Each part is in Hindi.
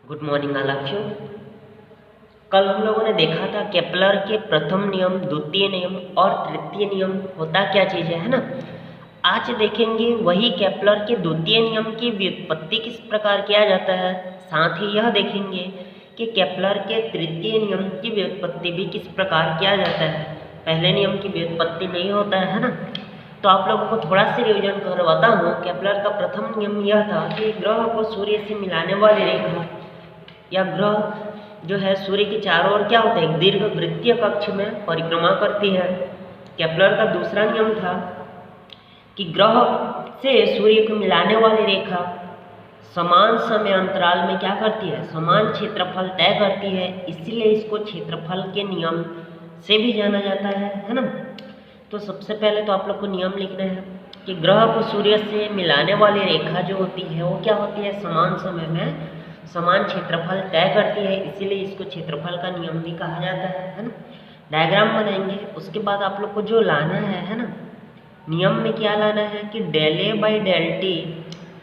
Good morning all of you. कल हम लोगों ने देखा था केपलर के प्रथम नियम, द्वितीय नियम और तृतीय नियम होता क्या चीज़ है ना। आज देखेंगे वही केपलर के द्वितीय नियम की व्युत्पत्ति किस प्रकार किया जाता है। साथ ही यह देखेंगे कि केपलर के तृतीय नियम की व्युत्पत्ति भी किस प्रकार किया जाता है। पहले नियम की व्युत्पत्ति नहीं होता है ना। तो आप लोगों को थोड़ा सा रिविजन करवाता हूँ। केपलर का प्रथम नियम यह था कि ग्रह को सूर्य से मिलाने वाली रेखा या ग्रह जो है सूर्य के चारों ओर क्या होता है, एक दीर्घ वृत्तीय कक्ष में परिक्रमा करती है। केपलर का दूसरा नियम था कि ग्रह से सूर्य को मिलाने वाली रेखा समान समय अंतराल में क्या करती है, समान क्षेत्रफल तय करती है। इसलिए इसको क्षेत्रफल के नियम से भी जाना जाता है ना। तो सबसे पहले तो आप लोग को नियम लिखना है कि ग्रह को सूर्य से मिलाने वाली रेखा जो होती है वो क्या होती है, समान समय में समान क्षेत्रफल तय करती है। इसीलिए इसको क्षेत्रफल का नियम भी कहा जाता है ना। डायग्राम बनाएंगे। उसके बाद आप लोग को जो लाना है ना, नियम में क्या लाना है कि del A by del T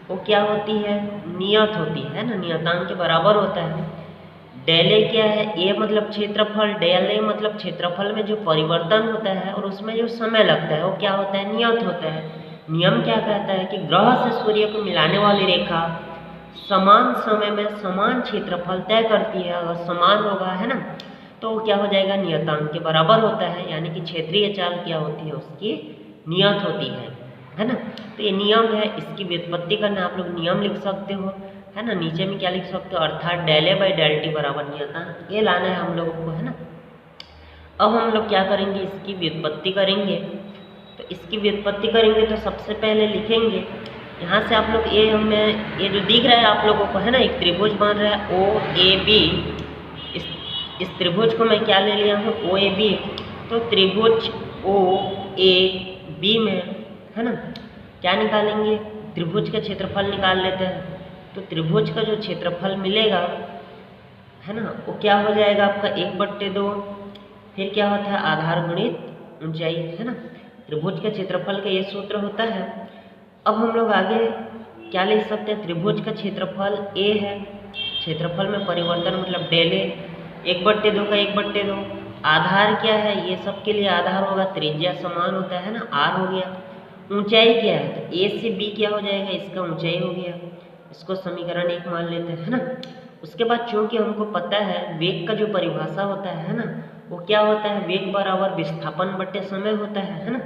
वो क्या होती है, नियत होती है ना, नियतांक के बराबर होता है। डेल ए क्या है, ए मतलब क्षेत्रफल, डेल ए मतलब क्षेत्रफल में जो परिवर्तन होता है और उसमें जो समय लगता है वो क्या होता है, नियत होता है। नियम क्या कहता है कि ग्रह से सूर्य को मिलाने वाली रेखा समान समय में समान क्षेत्रफल तय करती है। अगर समान होगा है ना तो क्या हो जाएगा, नियतांक के बराबर होता है। यानी कि क्षेत्रीय चाल क्या होती है, उसकी नियत होती है ना। तो ये नियम है, इसकी व्युत्पत्ति करना आप लोग नियम लिख सकते हो है ना। नीचे में क्या लिख सकते हो, अर्थात del A by del T बराबर नियतांक, ये लाना है हम लोगों को है ना। अब हम लोग क्या करेंगे, इसकी व्युत्पत्ति करेंगे। तो इसकी व्युत्पत्ति करेंगे तो सबसे पहले लिखेंगे यहाँ से आप लोग ये जो दिख रहा है आप लोगों को है ना, एक त्रिभुज बन रहा है ओ ए बी। इस त्रिभुज को मैं क्या ले लिया हूँ, ओ ए बी। तो त्रिभुज ओ ए बी में है ना क्या निकालेंगे, त्रिभुज का क्षेत्रफल निकाल लेते हैं। तो त्रिभुज का जो क्षेत्रफल मिलेगा है ना वो क्या हो जाएगा आपका 1/2। फिर क्या होता है, आधार गुणित ऊंचाई है ना। त्रिभुज के क्षेत्रफल का ये सूत्र होता है। अब हम लोग आगे क्या लिख सकते हैं, त्रिभुज का क्षेत्रफल ए है, क्षेत्रफल में परिवर्तन मतलब डेल ए, 1/2 का 1/2। आधार क्या है, ये सब के लिए आधार होगा, त्रिज्या समान होता है ना, आर हो गया। ऊंचाई क्या है, तो ए से बी क्या हो जाएगा, इसका ऊंचाई हो गया। इसको समीकरण 1 मान लेते हैं ना। उसके बाद चूंकि हमको पता है वेग का जो परिभाषा होता है ना वो क्या होता है, वेग बराबर विस्थापन बट्टे समय होता है ना।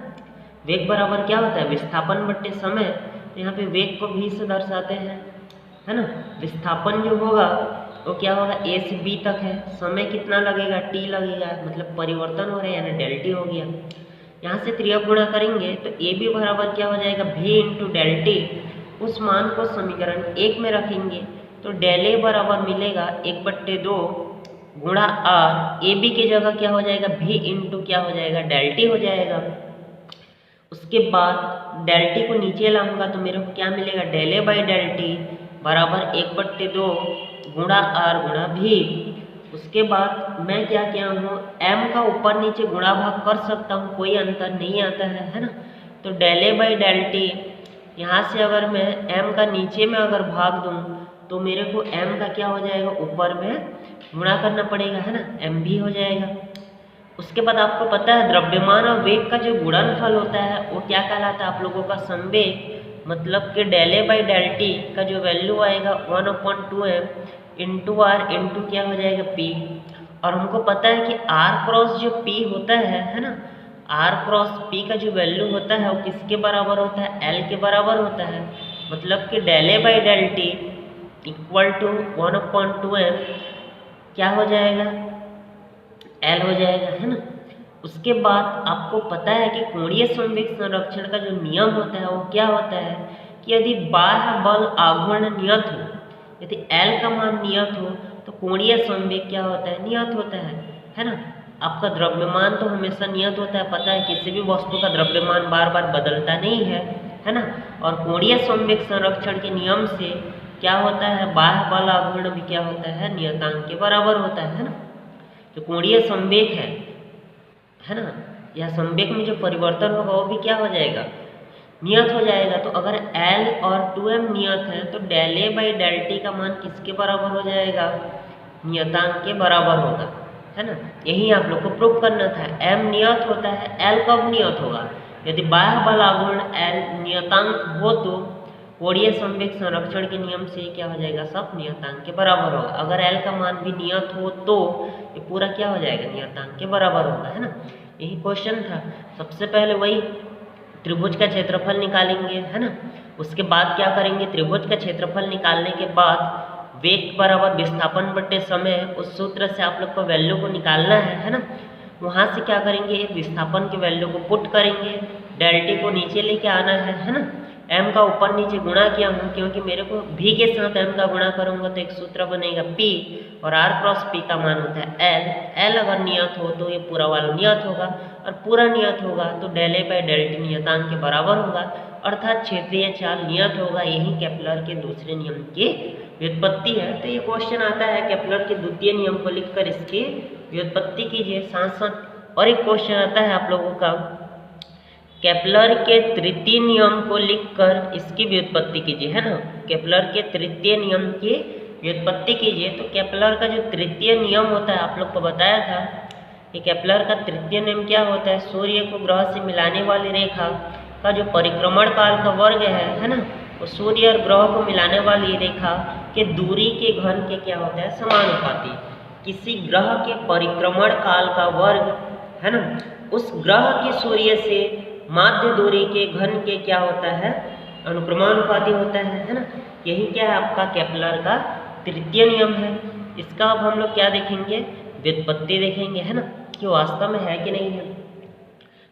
वेग बराबर क्या होता है, विस्थापन बट्टे समय। तो यहाँ पे वेग को भी से दर्शाते हैं है ना। विस्थापन जो होगा वो क्या होगा, ए से बी तक है। समय कितना लगेगा, टी लगेगा, मतलब परिवर्तन हो रहा है यानी डेल टी हो गया। यहाँ से त्रियक गुणा करेंगे तो ए बी बराबर क्या हो जाएगा, भी इंटू डेल टी। उस मान को समीकरण 1 में रखेंगे तो डेल ए बराबर मिलेगा 1/2 गुणा आर। ए बी की जगह क्या हो जाएगा, भी इंटू क्या हो जाएगा, डेल टी हो जाएगा। उसके बाद डेल टी को नीचे लाऊंगा तो मेरे को क्या मिलेगा, del A by del T बराबर 1/2 गुणा आर गुणा भी। उसके बाद मैं क्या किया हूँ, एम का ऊपर नीचे गुणा भाग कर सकता हूँ, कोई अंतर नहीं आता है ना। तो del A by del T यहाँ से अगर मैं एम का नीचे में अगर भाग दूँ तो मेरे को एम का क्या हो जाएगा, ऊपर में गुणा करना पड़ेगा है ना, एम भी हो जाएगा। उसके बाद आपको पता है द्रव्यमान और वेग का जो गुणनफल होता है वो क्या कहलाता है, आप लोगों का संवेग। मतलब कि del A by del T का जो वैल्यू आएगा 1/2m इंटू आर इंटू क्या हो जाएगा, पी। और हमको पता है कि आर क्रॉस जो पी होता है ना, आर क्रॉस पी का जो वैल्यू होता है वो किसके बराबर होता है, एल के बराबर होता है। मतलब कि del A by del T equal to 1/2m क्या हो जाएगा, एल हो जाएगा है ना। उसके बाद आपको पता है कि कोणीय संवेग संरक्षण का जो नियम होता है वो क्या होता है कि यदि बाह्य बल आघूर्ण नियत हो, यदि एल का मान नियत हो तो कोणीय संवेग क्या होता है, नियत होता है ना। आपका द्रव्यमान तो हमेशा नियत होता है, पता है किसी भी वस्तु का द्रव्यमान बार बार बदलता नहीं है ना। और कोणीय संवेग संरक्षण के नियम से क्या होता है, बाह्य बल आघूर्ण भी क्या होता है, नियतांक के बराबर होता है ना। जो कोणीय संवेग है ना, या संवेग में जो परिवर्तन होगा वो भी क्या हो जाएगा, नियत हो जाएगा। तो अगर L और 2m नियत है तो del A by del T का मान किसके बराबर हो जाएगा? नियतांक के बराबर होगा, है ना। यही आप लोग को प्रूव करना था। m नियत होता है, L कब नियत होगा? यदि बाह्य बल आघूर्ण L नियतांक हो तो कोणीय संवेग संरक्षण के नियम से क्या हो जाएगा? सब नियतांक के बराबर होगा। अगर L का मान भी नियत हो तो ये पूरा क्या हो जाएगा? नियतांक के बराबर होगा, है ना। यही क्वेश्चन था। सबसे पहले वही त्रिभुज का क्षेत्रफल निकालेंगे, है ना। उसके बाद क्या करेंगे? त्रिभुज का क्षेत्रफल निकालने के बाद वेग बराबर विस्थापन बटे समय, उस सूत्र से आप लोग को वैल्यू को निकालना है ना। वहाँ से क्या करेंगे? विस्थापन की वैल्यू को पुट करेंगे, डेल टी को नीचे लेके आना है ना। m का ऊपर नीचे गुणा किया हूँ क्योंकि मेरे को v के साथ m का गुणा करूँगा तो एक सूत्र बनेगा p और r क्रॉस p का मान होता है l। l अगर नियत हो तो ये पूरा वाला नियत होगा और पूरा नियत होगा तो del a by del T नियतांक के बराबर होगा, अर्थात क्षेत्रीय चाल नियत होगा। यही केपलर के दूसरे नियम की व्युत्पत्ति है। तो ये क्वेश्चन आता है केपलर के द्वितीय नियम को लिखकर इसकी व्युत्पत्ति कीजिए। साथ साथ और एक क्वेश्चन आता है आप लोगों का, केपलर के तृतीय नियम को लिखकर इसकी व्युत्पत्ति कीजिए, है ना। केपलर के तृतीय नियम की व्युत्पत्ति कीजिए। तो केपलर का जो तृतीय नियम होता है आप लोग को बताया था कि केपलर का तृतीय नियम क्या होता है? सूर्य को ग्रह से मिलाने वाली रेखा का जो परिक्रमण काल का वर्ग है ना, वो सूर्य और ग्रह को मिलाने वाली रेखा के दूरी के घन के क्या होता है? समानुपाती। किसी ग्रह के परिक्रमण काल का वर्ग, है ना, उस ग्रह के सूर्य से माध्य दूरी के घन के क्या होता है? अनुक्रमानुपाती होता है ना। यही क्या है? आपका केपलर का तृतीय नियम है। इसका अब हम लोग क्या देखेंगे? व्युत्पत्ति देखेंगे, है ना, कि वास्तव में है कि नहीं है।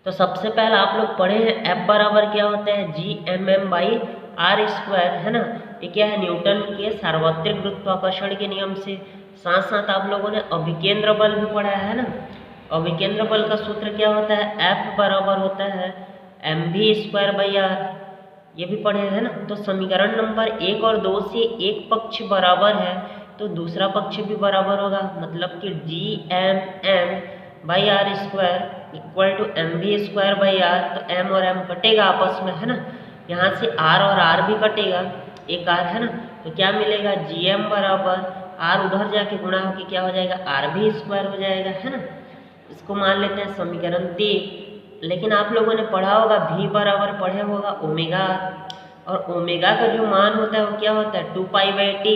तो सबसे पहले आप लोग पढ़े हैं F बराबर क्या होता है? G/m बाई आर स्क्वायर, है ना। ये क्या है? न्यूटन के सार्वत्रिक गुरुत्वाकर्षण के नियम से। साथ साथ आप लोगों ने अभिकेंद्र बल भी पढ़ा है ना। अभिकेंद्र बल का सूत्र क्या होता है? F बराबर होता है mv स्क्वायर बाई आर, ये भी पढ़े हैं ना। तो समीकरण नंबर 1 और 2 से एक पक्ष बराबर है तो दूसरा पक्ष भी बराबर होगा, मतलब कि Gm by R square equal to mv square by R. तो m और m कटेगा आपस में, है ना। यहाँ से r और r भी कटेगा, एक r, है ना। तो क्या मिलेगा? Gm बराबर r उधर जाके गुणा होके क्या हो जाएगा? rv स्क्वायर हो जाएगा, है ना। इसको मान लेते हैं समीकरण 3। लेकिन आप लोगों ने पढ़ा होगा v बराबर पढ़े होगा ओमेगा, और ओमेगा का जो मान होता है वो क्या होता है? 2π/t।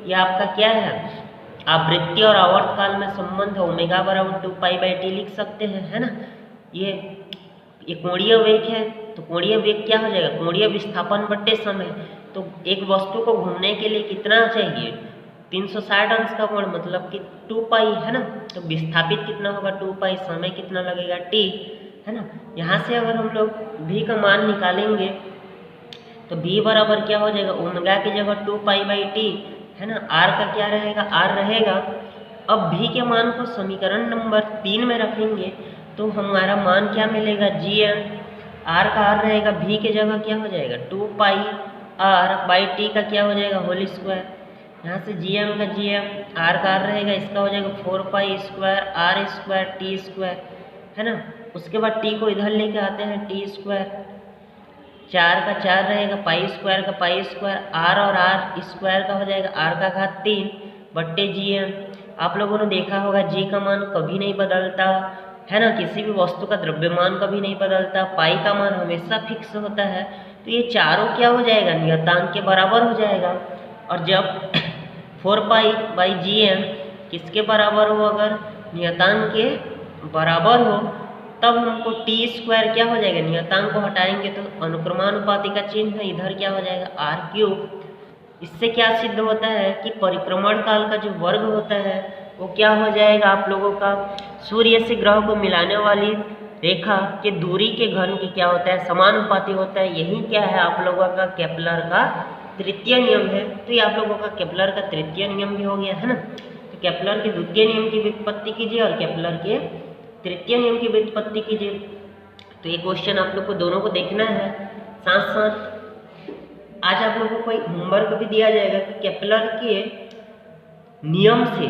ये आपका क्या है? आवृत्ति और आवर्त काल में संबंध है। ओमेगा बराबर 2π/t लिख सकते हैं, है ना। ये कोणीय वेग है, तो कोणीय वेग क्या हो जाएगा? कोणीय विस्थापन बटे समय। तो एक वस्तु को घूमने के लिए कितना चाहिए? 360 अंश का कोण, मतलब कि 2π, है ना। तो विस्थापित कितना होगा? 2π। समय कितना लगेगा? t, है ना। यहाँ से अगर हम लोग v का मान निकालेंगे तो v बराबर क्या हो जाएगा? ओमेगा की जगह 2π/t, है ना। r का क्या रहेगा? r रहेगा। अब v के मान को समीकरण नंबर 3 में रखेंगे तो हमारा मान क्या मिलेगा? Gm। r का r रहेगा, v की जगह क्या हो जाएगा? 2πr/t का क्या हो जाएगा? Whole square. यहाँ से Gm का Gm, r का r रहेगा, इसका हो जाएगा 4π square r square t square, है ना। उसके बाद t को इधर लेके आते हैं, t स्क्वायर, 4 का 4 रहेगा, पाई स्क्वायर का पाई स्क्वायर, r और r स्क्वायर का हो जाएगा r का घात 3 बट्टे Gm। आप लोगों ने देखा होगा g का मान कभी नहीं बदलता, है ना। किसी भी वस्तु का द्रव्यमान कभी नहीं बदलता, पाई का मान हमेशा फिक्स होता है। तो ये चारों क्या हो जाएगा? नियतांक के बराबर हो जाएगा। और जब 4π/Gm किसके बराबर हो? अगर नियतांक के बराबर हो तब हमको टी स्क्वायर क्या हो जाएगा? नियतांक को हटाएंगे तो अनुक्रमानुपाती का चिन्ह है, इधर क्या हो जाएगा? r³। इससे क्या सिद्ध होता है कि परिक्रमण काल का जो वर्ग होता है वो क्या हो जाएगा आप लोगों का? सूर्य से ग्रह को मिलाने वाली रेखा के दूरी के घन की क्या होता है? समानुपाती होता है। यही क्या है? आप लोगों का केपलर का तृतीय नियम है। तो ये आप लोगों का केपलर का तृतीय नियम भी हो गया, है ना। तो केपलर के द्वितीय नियम की व्युत्पत्ति कीजिए और केपलर के तृतीय नियम की व्युत्पत्ति कीजिए। तो ये क्वेश्चन आप लोग को दोनों को देखना है। साथ साथ आज आप लोगों को एक होमवर्क भी दिया जाएगा कि केपलर के नियम से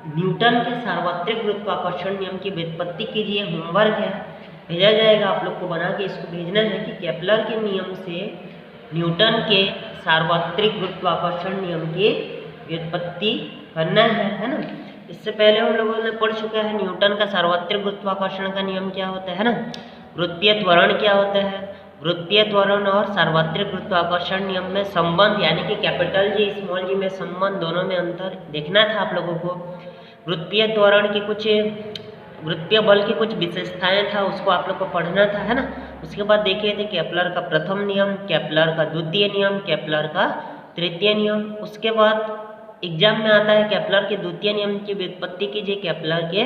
न्यूटन के सार्वत्रिक गुरुत्वाकर्षण नियम की व्युत्पत्ति कीजिए। होमवर्क है, भेजा जाएगा। आप लोग को बना के इसको भेजना है कि केपलर के नियम से न्यूटन के सार्वत्रिक गुरुत्वाकर्षण नियम की व्युत्पत्ति करना है ना। इससे पहले हम लोगों ने पढ़ चुका है न्यूटन का सार्वत्रिक गुरुत्वाकर्षण का नियम क्या होता है ना, गुरुत्वीय त्वरण क्या होता है, गुरुत्वीय त्वरण और सार्वत्रिक गुरुत्वाकर्षण नियम में संबंध यानी कि कैपिटल जी स्मॉल जी में संबंध, दोनों में अंतर देखना था आप लोगों को। गुरुत्वीय त्वरण की कुछ गुरुत्वीय बल की कुछ विशेषताएं था, उसको आप लोग को पढ़ना था, है ना। उसके बाद देखे थे केपलर का प्रथम नियम, केपलर का द्वितीय नियम, केपलर का तृतीय नियम। उसके बाद एग्जाम में आता है केपलर के द्वितीय नियम की व्युत्पत्ति कीजिए, केपलर के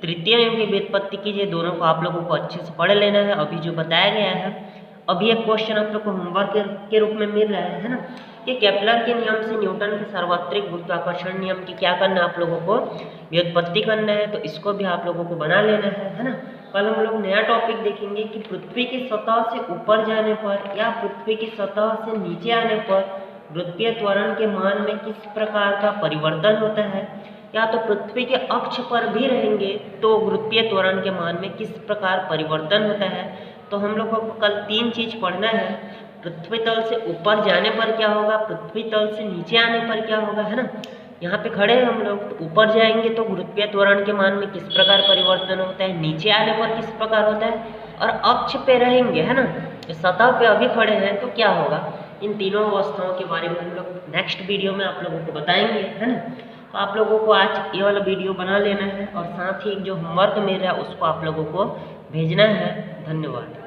तृतीय नियम की व्युत्पत्ति कीजिए। दोनों को आप लोगों को अच्छे से पढ़ लेना है अभी जो बताया गया है। अभी एक क्वेश्चन आप लोग को होमवर्क के रूप में मिल रहा है ना, कि केपलर के नियम से न्यूटन के सार्वत्रिक गुरुत्वाकर्षण नियम की क्या करना है, आप लोगों को व्युत्पत्ति करना है। तो इसको भी आप लोगों को बना लेना है ना। कल हम लोग नया टॉपिक देखेंगे कि पृथ्वी की सतह से ऊपर जाने पर या पृथ्वी की सतह से नीचे आने पर गुरुत्वीय त्वरण के मान में किस प्रकार का परिवर्तन होता है, या तो पृथ्वी के अक्ष पर भी रहेंगे तो गुरुत्वीय त्वरण के मान में किस प्रकार परिवर्तन होता है। तो हम लोगों को कल 3 चीज पढ़ना है, पृथ्वी तल से ऊपर जाने पर क्या होगा, पृथ्वी तल से नीचे आने पर क्या होगा, है ना। यहाँ पे खड़े हैं हम लोग, तो ऊपर जाएंगे तो गुरुत्वीय त्वरण के मान में किस प्रकार परिवर्तन होता है, नीचे आने पर किस प्रकार होता है, और अक्ष पे रहेंगे, है ना, सतह पे अभी खड़े हैं तो क्या होगा। इन तीनों अवस्थाओं के बारे में हम लोग नेक्स्ट वीडियो में आप लोगों को बताएंगे, है ना। तो आप लोगों को आज ये वाला वीडियो बना लेना है और साथ ही जो होमवर्क मिल रहा है उसको आप लोगों को भेजना है। धन्यवाद।